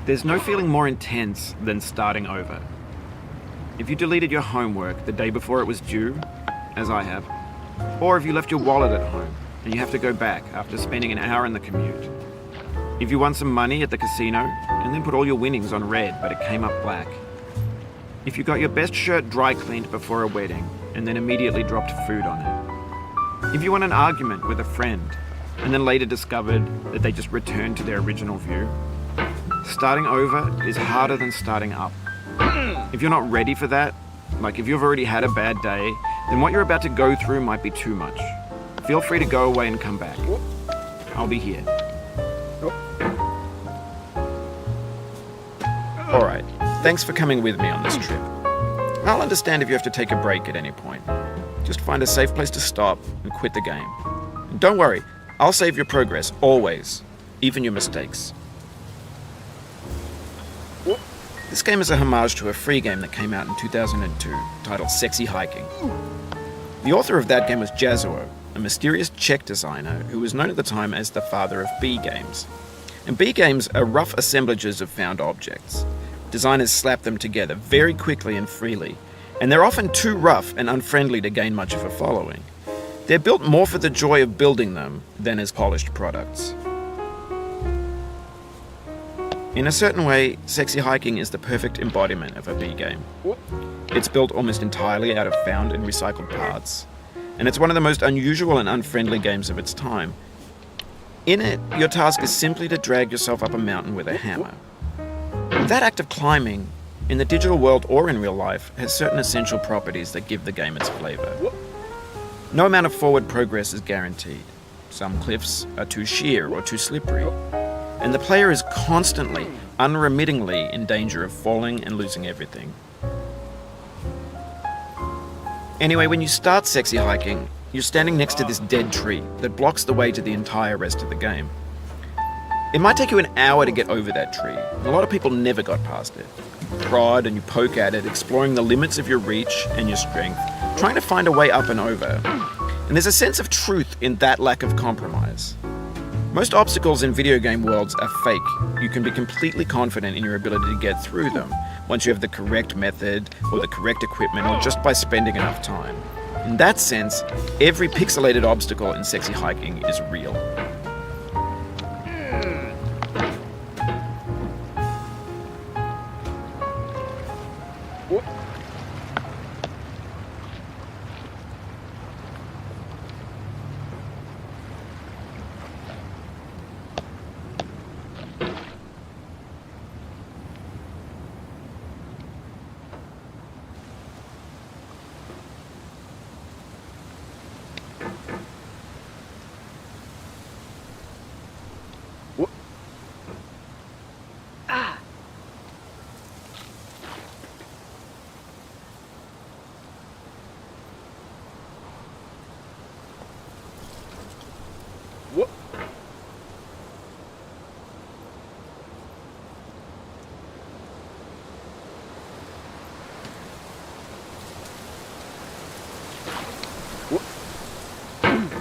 There's no feeling more intense than starting over. If you deleted your homework the day before it was due, as I have, or if you left your wallet at home and you have to go back after spending an hour in the commute. If you won some money at the casino and then put all your winnings on red but it came up black. If you got your best shirt dry cleaned before a wedding and then immediately dropped food on it. If you won an argument with a friend and then later discovered that they just returned to their original view. Starting over is harder than starting up. If you're not ready for that, like if you've already had a bad day, then what you're about to go through might be too much. Feel free to go away and come back. I'll be here. Alright, thanks for coming with me on this trip. I'll understand if you have to take a break at any point. Just find a safe place to stop and quit the game. And don't worry, I'll save your progress, always, even your mistakes. This game is a homage to a free game that came out in 2002, titled Sexy Hiking. The author of that game was Jazuo, a mysterious Czech designer who was known at the time as the father of B games. And B games are rough assemblages of found objects. Designers slap them together very quickly and freely, and they're often too rough and unfriendly to gain much of a following. They're built more for the joy of building them than as polished products. In a certain way, Sexy Hiking is the perfect embodiment of a B game. It's built almost entirely out of found and recycled parts, and it's one of the most unusual and unfriendly games of its time. In it, your task is simply to drag yourself up a mountain with a hammer. That act of climbing, in the digital world or in real life, has certain essential properties that give the game its flavor. No amount of forward progress is guaranteed. Some cliffs are too sheer or too slippery. And the player is constantly, unremittingly in danger of falling and losing everything. Anyway, when you start Sexy Hiking, you're standing next to this dead tree that blocks the way to the entire rest of the game. It might take you an hour to get over that tree, and a lot of people never got past it. You prod and you poke at it, exploring the limits of your reach and your strength, trying to find a way up and over. And there's a sense of truth in that lack of compromise. Most obstacles in video game worlds are fake. You can be completely confident in your ability to get through them once you have the correct method or the correct equipment or just by spending enough time. In that sense, every pixelated obstacle in Sexy Hiking is real.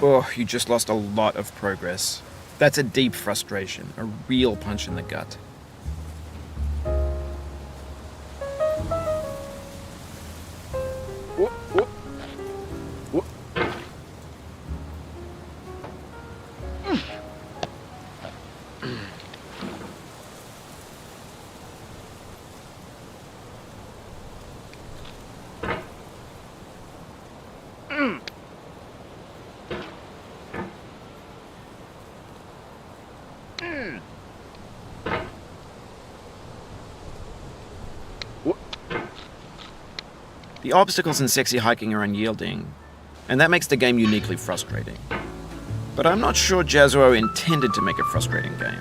Oh, you just lost a lot of progress. That's a deep frustration, a real punch in the gut. The obstacles in Sexy Hiking are unyielding, and that makes the game uniquely frustrating. But I'm not sure Jazuo intended to make a frustrating game.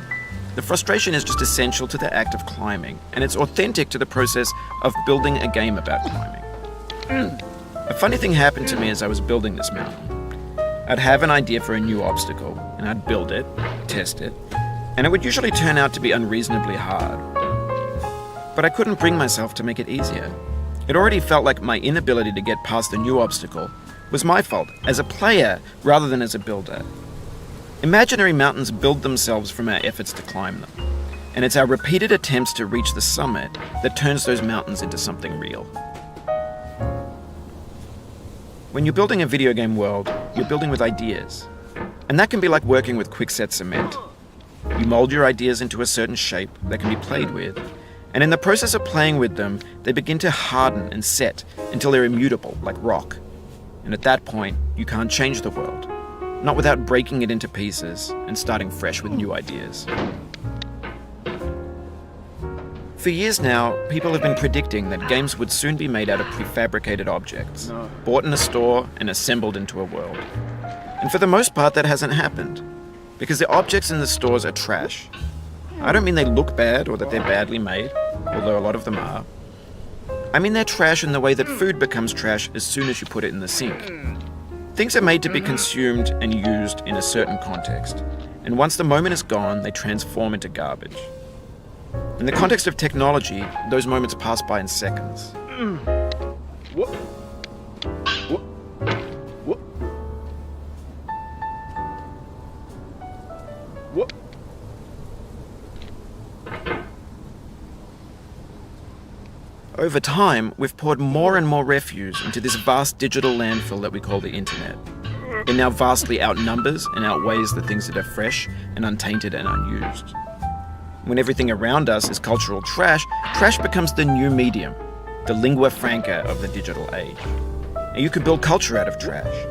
The frustration is just essential to the act of climbing, and it's authentic to the process of building a game about climbing. A funny thing happened to me as I was building this mountain. I'd have an idea for a new obstacle, and I'd build it, test it, and it would usually turn out to be unreasonably hard. But I couldn't bring myself to make it easier. It already felt like my inability to get past the new obstacle was my fault as a player rather than as a builder. Imaginary mountains build themselves from our efforts to climb them, and it's our repeated attempts to reach the summit that turns those mountains into something real. When you're building a video game world, you're building with ideas. And that can be like working with quickset cement. You mold your ideas into a certain shape that can be played with, and in the process of playing with them, they begin to harden and set until they're immutable, like rock. And at that point, you can't change the world, not without breaking it into pieces and starting fresh with new ideas. For years now, people have been predicting that games would soon be made out of prefabricated objects, bought in a store and assembled into a world. And for the most part, that hasn't happened, because the objects in the stores are trash. I don't mean they look bad or that they're badly made, although a lot of them are. I mean they're trash in the way that food becomes trash as soon as you put it in the sink. Things are made to be consumed and used in a certain context, and once the moment is gone, they transform into garbage. In the context of technology, those moments pass by in seconds. Over time, we've poured more and more refuse into this vast digital landfill that we call the internet. It now vastly outnumbers and outweighs the things that are fresh and untainted and unused. When everything around us is cultural trash, trash becomes the new medium, the lingua franca of the digital age. And you can build culture out of trash,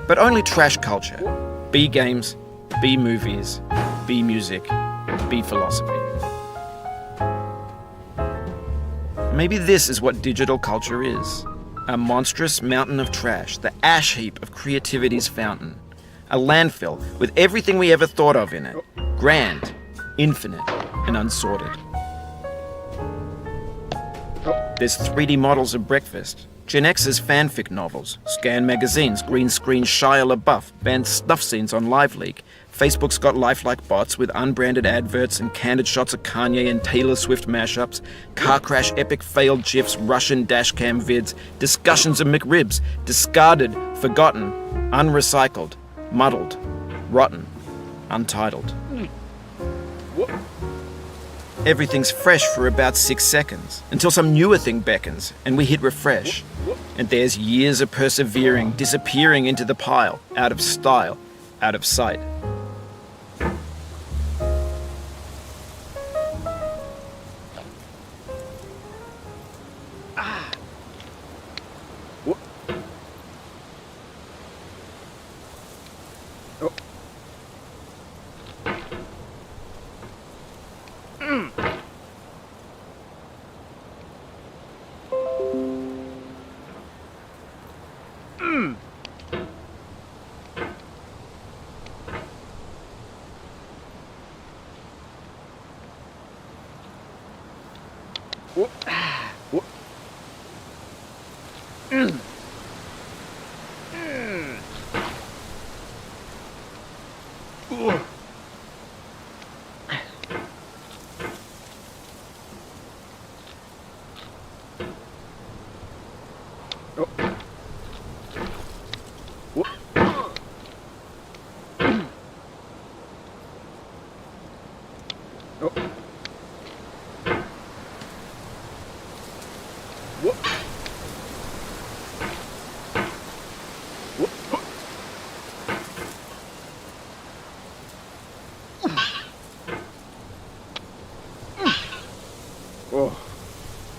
but only trash culture. Be games, be movies, be music, be philosophy. Maybe this is what digital culture is. A monstrous mountain of trash, the ash heap of creativity's fountain. A landfill with everything we ever thought of in it. Grand, infinite, and unsorted. There's 3D models of breakfast, Gen X's fanfic novels, scan magazines, green screen Shia LaBeouf, banned snuff scenes on LiveLeak. Facebook's got lifelike bots with unbranded adverts and candid shots of Kanye and Taylor Swift mashups, car crash epic failed GIFs, Russian dashcam vids, discussions of McRibs, discarded, forgotten, unrecycled, muddled, rotten, untitled. Everything's fresh for about 6 seconds, until some newer thing beckons, and we hit refresh. And there's years of persevering, disappearing into the pile, out of style, out of sight.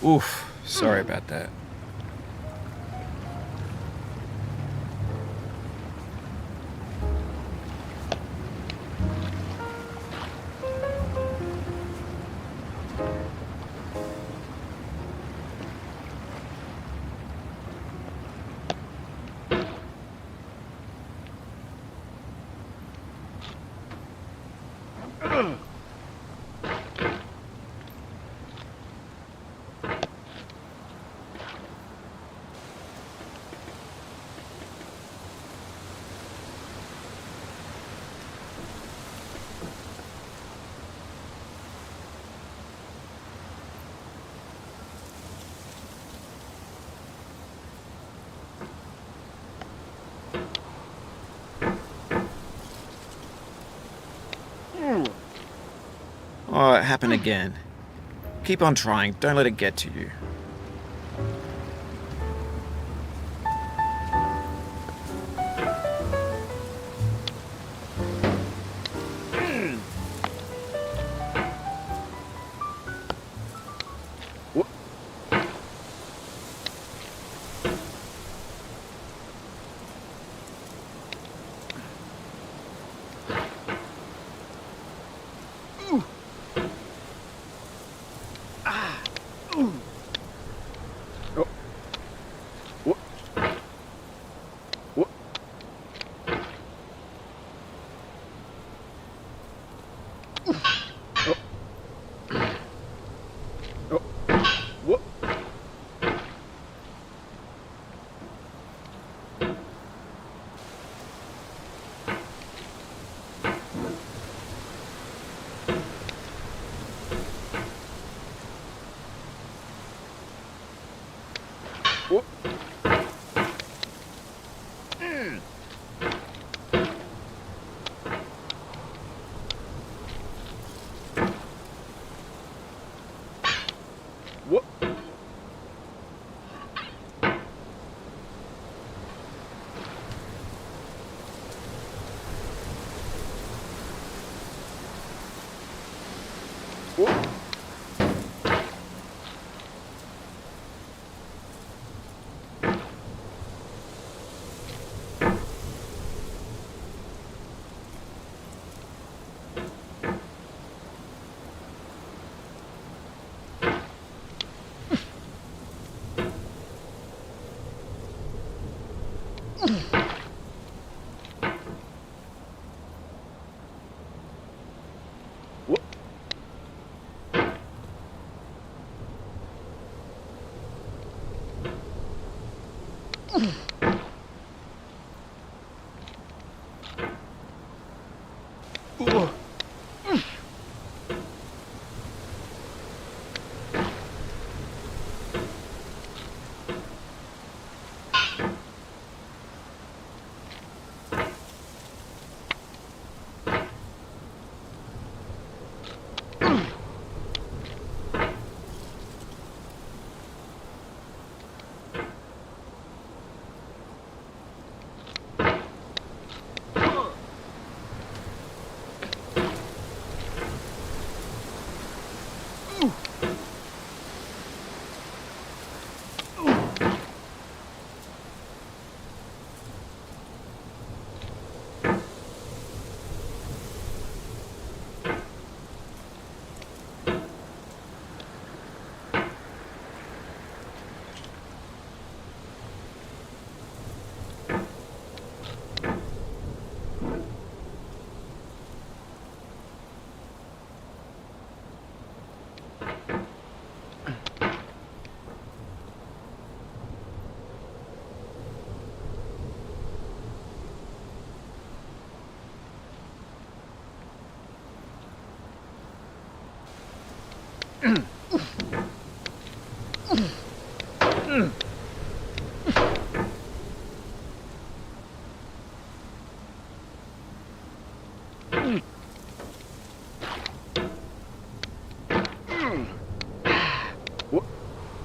Oof, sorry about that. Oh, it happened again. Keep on trying, don't let it get to you.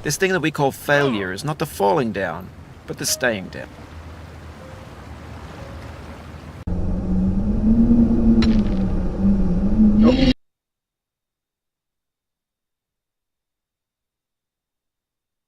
This thing that we call failure is not the falling down, but the staying down.